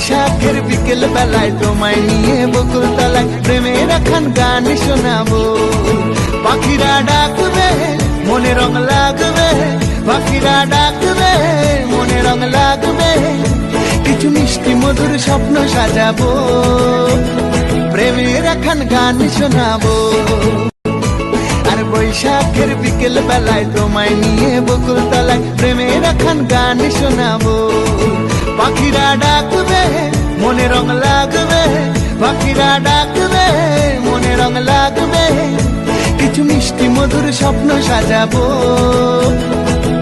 বৈশাখের বিকেল বেলায় তোমায় নিয়ে বকুল তলায় প্রেমের একখান গান শোনাবো। পাখিরা ডাকবে মনে রং লাগবে, পাখিরা ডাকবে মনে রং লাগবে, কিছু মিষ্টি মধুর স্বপ্ন সাজাবো, প্রেমের একখান গান শোনাবো। আর বৈশাখের বিকেল বেলায় তোমায় নিয়ে বকুল তলায় প্রেমের একখান গান শোনাবো। পাখিরা ডাকবে মনে রং লাগবে, পাখিরা ডাকবে মনে রং লাগবে, কিছু মিষ্টি মধুর স্বপ্ন সাজাবো,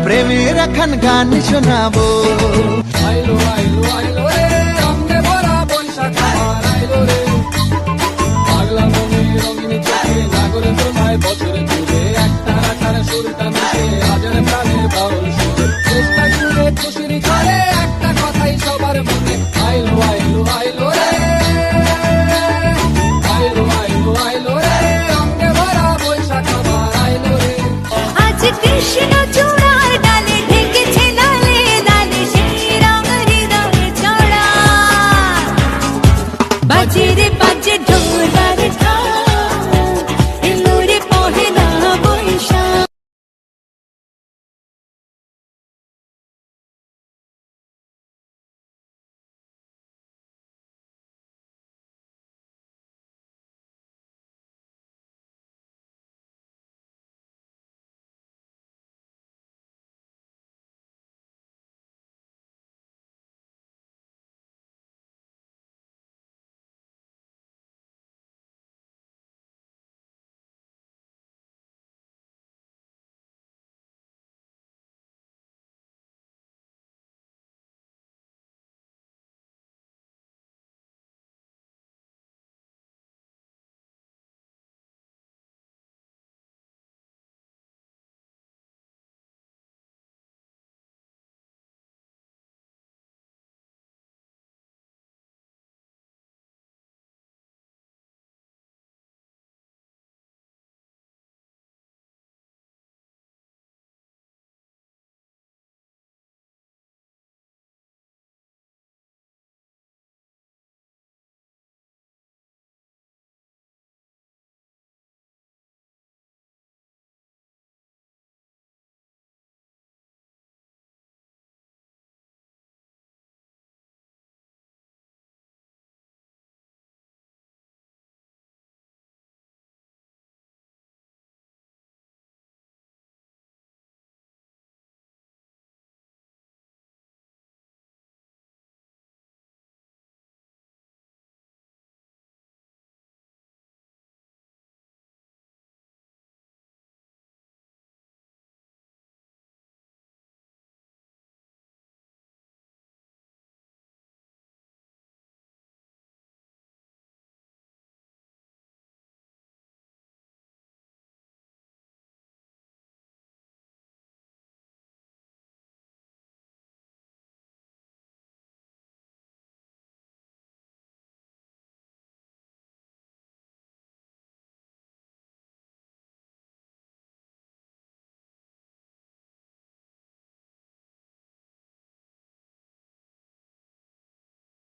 প্রেমের একখান গান শোনাবো।